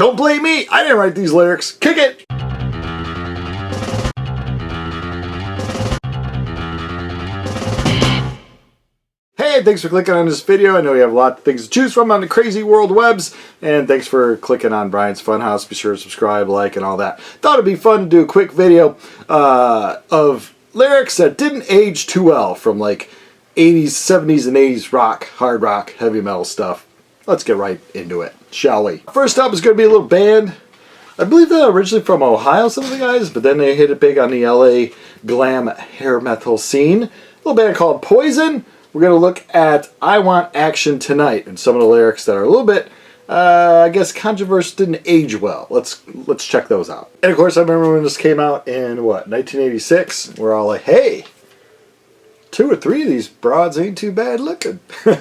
Don't blame me. I didn't write these lyrics. Kick it. Hey, thanks for clicking on this video. I know you have a lot of things to choose from on the crazy world webs. And thanks for clicking on Brian's Funhouse. Be sure to subscribe, like, and all that. Thought it'd be fun to do a quick video of lyrics that didn't age too well from like 80s, 70s, and 80s rock, hard rock, heavy metal stuff. Let's get right into it, shall we? First up is going to be a little band. I believe they're originally from Ohio, some of the guys, but then they hit it big on the LA glam hair metal scene. A little band called Poison. We're going to look at I Want Action Tonight and some of the lyrics that are a little bit, I guess, controversial, didn't age well. Let's check those out. And of course, I remember when this came out in, what, 1986? We're all like, hey, 2 or 3 of these broads ain't too bad looking. And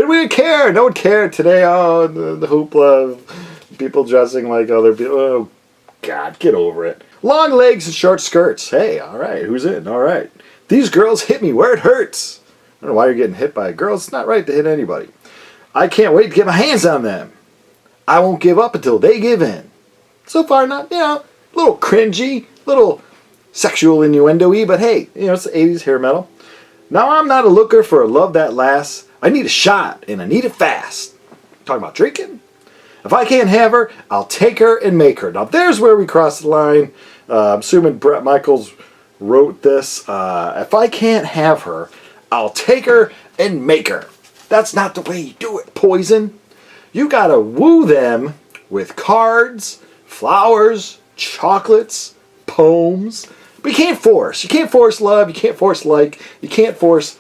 we didn't care. No one cared today. Oh, the hoopla of people dressing like other people. Oh, God, get over it. Long legs and short skirts. Hey, all right, who's in? All right. These girls hit me where it hurts. I don't know why you're getting hit by a girl. It's not right to hit anybody. I can't wait to get my hands on them. I won't give up until they give in. So far, not, a little cringy, little sexual innuendo-y, but hey, it's the 80s hair metal. Now I'm not a looker for a love that lasts. I need a shot, and I need it fast. Talking about drinking? If I can't have her, I'll take her and make her. Now there's where we cross the line. I'm assuming Bret Michaels wrote this. If I can't have her, I'll take her and make her. That's not the way you do it, Poison. You gotta woo them with cards, flowers, chocolates, poems. But you can't force. You can't force love. You can't force like. You can't force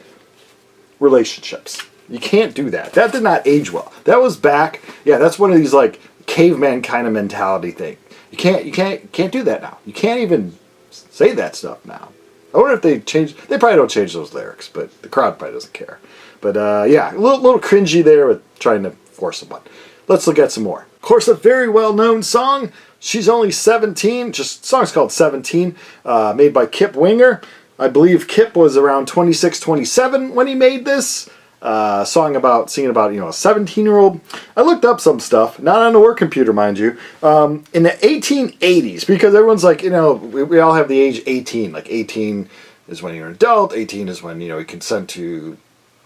relationships. You can't do that. That did not age well. That was back. Yeah, that's one of these like caveman kind of mentality thing. You can't do that now. You can't even say that stuff now. I wonder if they change. They probably don't change those lyrics, but the crowd probably doesn't care. But yeah, a little cringy there with trying to force a button. Let's look at some more. Of course, a very well-known song. She's only 17. Just the song's called 17, made by Kip Winger. I believe Kip was around 26, 27 when he made this. Singing about, a 17-year-old. I looked up some stuff, not on the work computer, mind you, in the 1880s, because everyone's like, we all have the age 18. Like 18 is when you're an adult, 18 is when, you consent to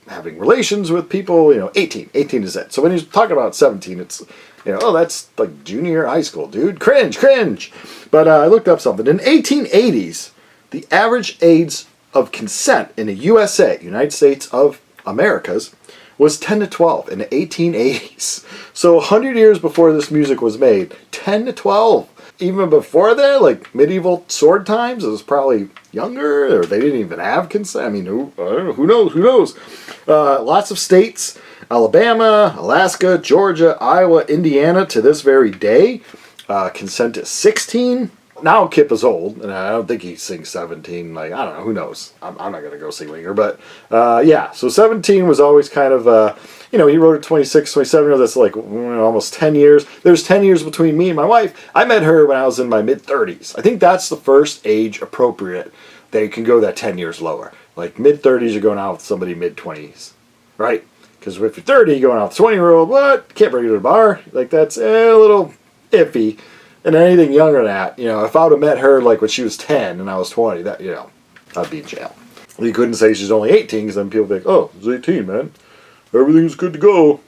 having relations with people, 18 is it. So when he's talking about 17, it's, oh, that's like junior high school, dude. Cringe. But I looked up something. In the 1880s, the average age of consent in the USA, United States of Americas, was 10 to 12 in the 1880s. So 100 years before this music was made, 10 to 12. Even before that, like medieval sword times, it was probably younger, or they didn't even have consent. I mean, who knows? Lots of states, Alabama, Alaska, Georgia, Iowa, Indiana, to this very day, consent is 16. Now Kip is old, and I don't think he sings 17. Like, I don't know, who knows? I'm not going to go see Winger, but yeah. So 17 was always kind of, he wrote at 26, 27. That's like almost 10 years. There's 10 years between me and my wife. I met her when I was in my mid-30s. I think that's the first age appropriate that you can go that 10 years lower. Like mid-30s, you're going out with somebody mid-20s, right? Because if you're 30, you're going out with a 20-year-old, what? Can't bring you to the bar. Like, that's a little iffy. And anything younger than that, if I would have met her like when she was 10 and I was 20, that, I'd be in jail. You couldn't say she's only 18 because then people would be like, oh, she's 18, man. Everything's good to go.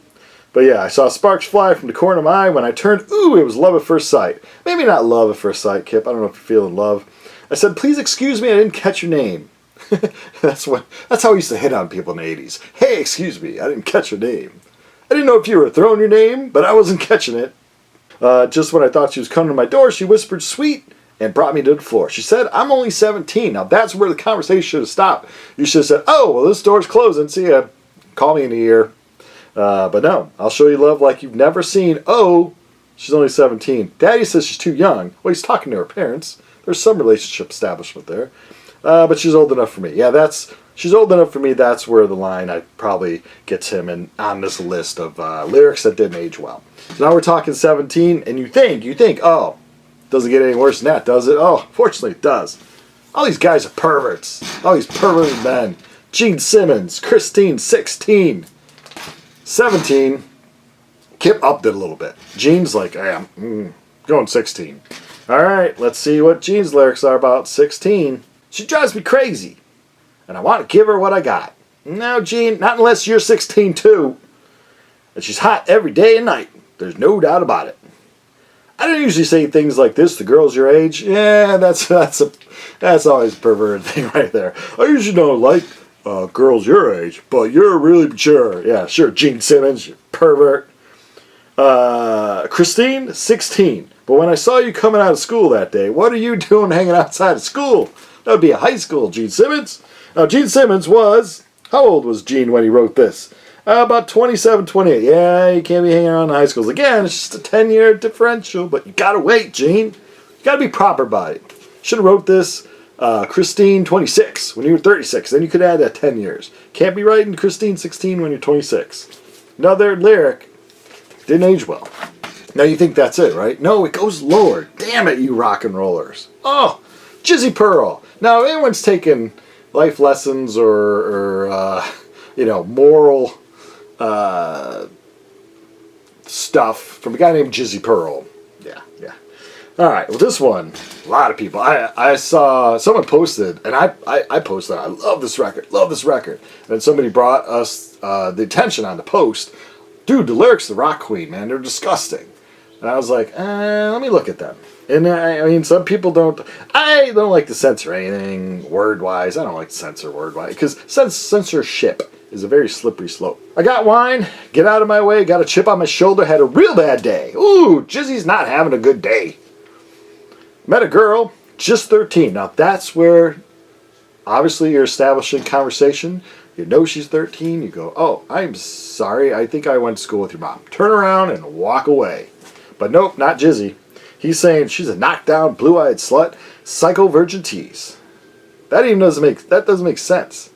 But yeah, I saw sparks fly from the corner of my eye. When I turned, ooh, it was love at first sight. Maybe not love at first sight, Kip. I don't know if you're feeling love. I said, please excuse me, I didn't catch your name. That's how we used to hit on people in the 80s. Hey, excuse me, I didn't catch your name. I didn't know if you were throwing your name, but I wasn't catching it. Just when I thought she was coming to my door, she whispered sweet and brought me to the floor. She said, I'm only 17. Now that's where the conversation should have stopped. You should have said, oh, well, this door's closing. See ya. Call me in a year. But no, I'll show you love like you've never seen. Oh, she's only 17. Daddy says she's too young. Well, he's talking to her parents. There's some relationship establishment there. But she's old enough for me. Yeah, she's old enough for me. That's where the line probably gets him on this list of lyrics that didn't age well. So now we're talking 17, and you think, oh, doesn't get any worse than that, does it? Oh, fortunately it does. All these guys are perverts. All these perverted men. Gene Simmons, Christine, 16. 17, Kip upped it a little bit. Gene's like, I'm going 16. All right, let's see what Gene's lyrics are about 16. She drives me crazy, and I want to give her what I got. No, Gene, not unless you're 16 too. And she's hot every day and night. There's no doubt about it. I don't usually say things like this to girls your age. Yeah, that's always a perverted thing right there. I usually don't like girls your age, but you're really mature. Yeah, sure, Gene Simmons, you pervert. Christine, 16. But when I saw you coming out of school that day, what are you doing hanging outside of school? That would be a high school, Gene Simmons. Now, Gene Simmons was, how old was Gene when he wrote this? About 27, 28. Yeah, you can't be hanging around high schools. Again, it's just a 10-year differential, but you gotta wait, Gene. You gotta be proper about it. Should have wrote this, Christine, 26, when you were 36. Then you could add that 10 years. Can't be writing Christine, 16, when you're 26. Another lyric. Didn't age well. Now you think that's it, right? No, it goes lower. Damn it, you rock and rollers. Oh, Jizzy Pearl. Now, if anyone's taken life lessons or moral stuff from a guy named Jizzy Pearl. Yeah. All right, well, this one, a lot of people. I saw someone posted, and I posted, I love this record. And then somebody brought us the attention on the post. Dude, the lyrics of the Rock Queen, man, they're disgusting. And I was like, let me look at them. And I mean, some people I don't like to censor anything word-wise. I don't like to censor word-wise, because censorship is a very slippery slope. I got wine, get out of my way, got a chip on my shoulder, had a real bad day. Ooh, Jizzy's not having a good day. Met a girl, just 13. Now that's where, obviously, you're establishing conversation. You know she's 13. You go, oh, I'm sorry. I think I went to school with your mom. Turn around and walk away. But nope, not Jizzy. He's saying she's a knockdown, blue-eyed slut, psycho virgin tease. That doesn't make sense.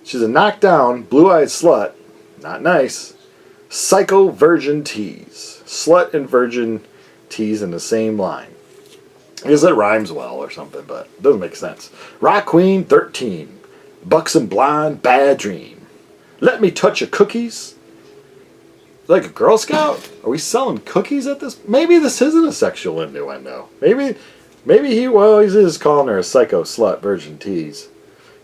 She's a knockdown, blue-eyed slut, not nice, psycho virgin tease. Slut and virgin tease in the same line. I guess that rhymes well or something, but it doesn't make sense. Rock Queen, 13. Buxom blonde, bad dream. Let me touch your cookies. Like a Girl Scout? Are we selling cookies at this? Maybe this isn't a sexual innuendo. Maybe he's just calling her a psycho slut virgin tease.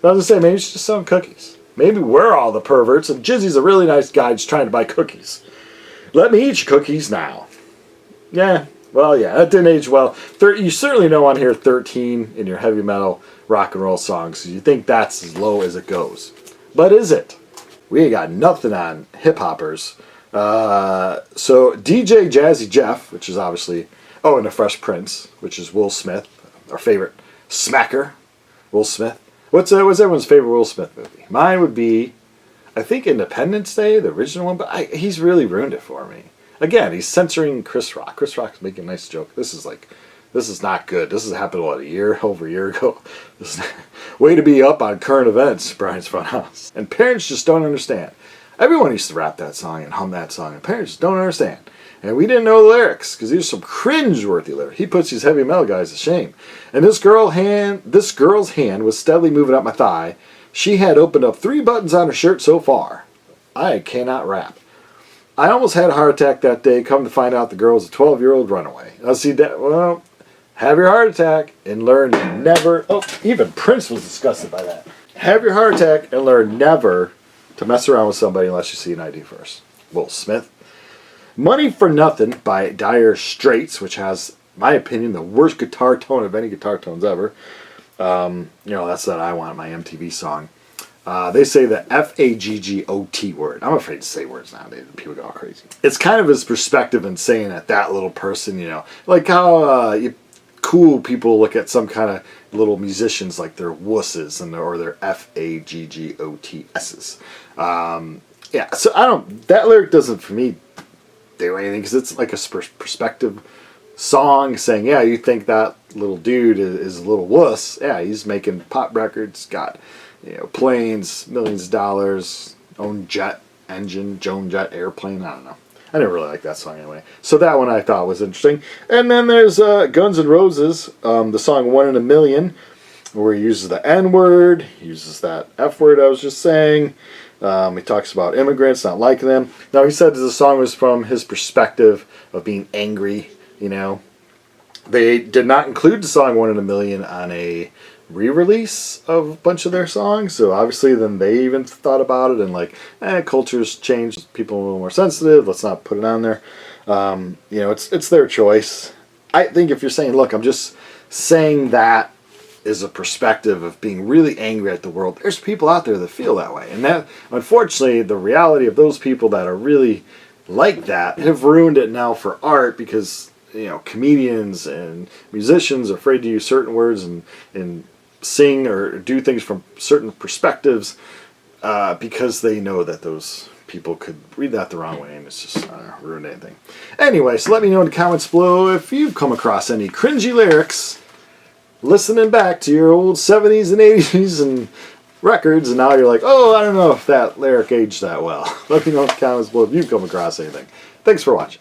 I was gonna say, maybe she's just selling cookies. Maybe we're all the perverts and Jizzy's a really nice guy just trying to buy cookies. Let me eat your cookies now. Yeah, well, yeah, that didn't age well. You certainly don't want to hear 13 in your heavy metal rock and roll songs. You think that's as low as it goes. But is it? We ain't got nothing on hip-hoppers. So DJ Jazzy Jeff, which is obviously, and the Fresh Prince, which is Will Smith, our favorite smacker, Will Smith. What's everyone's favorite Will Smith movie? Mine would be, I think, Independence Day, the original one, but he's really ruined it for me. Again, he's censoring Chris Rock. Chris Rock's making a nice joke. This is not good. This has happened, over a year ago. Way to be up on current events, Brian's Funhouse. And parents just don't understand. Everyone used to rap that song and hum that song, and parents just don't understand. And we didn't know the lyrics, because these are some cringe-worthy lyrics. He puts these heavy metal guys to shame. And this girl's hand was steadily moving up my thigh. She had opened up 3 buttons on her shirt so far. I cannot rap. I almost had a heart attack that day, come to find out the girl was a 12-year-old runaway. Have your heart attack and learn never... Oh, even Prince was disgusted by that. Have your heart attack and learn never to mess around with somebody unless you see an ID first. Will Smith. Money for Nothing by Dire Straits, which has, in my opinion, the worst guitar tone of any guitar tones ever. That's that I Want, my MTV song. They say the F-A-G-G-O-T word. I'm afraid to say words nowadays. People go all crazy. It's kind of his perspective in saying that little person, like how cool people look at some kind of little musicians like they're wusses or they're F-A-G-G-O-T-S's. So that lyric doesn't, for me, do anything, because it's like a perspective song saying, yeah, you think that little dude is a little wuss. Yeah, he's making pop records, got planes, millions of dollars, own jet engine, Joan jet airplane. I don't know. I didn't really like that song anyway. So that one I thought was interesting. And then there's Guns N' Roses, the song 1 in a Million, where he uses the N-word, he uses that F-word I was just saying. He talks about immigrants, not liking them. Now, he said the song was from his perspective of being angry, you know. They did not include the song One in a Million on a re-release of a bunch of their songs, so obviously then they even thought about it and like, culture's changed, people are a little more sensitive, let's not put it on there. You know, it's their choice. I think if you're saying, look, I'm just saying that is a perspective of being really angry at the world, there's people out there that feel that way, and that, unfortunately, the reality of those people that are really like that have ruined it now for art, because you know, comedians and musicians are afraid to use certain words and sing or do things from certain perspectives because they know that those people could read that the wrong way, and it's just ruined anything. Anyway, so let me know in the comments below if you've come across any cringy lyrics listening back to your old 70s and 80s and records, and now you're like, oh, I don't know if that lyric aged that well. Let me know in the comments below if you've come across anything. Thanks for watching.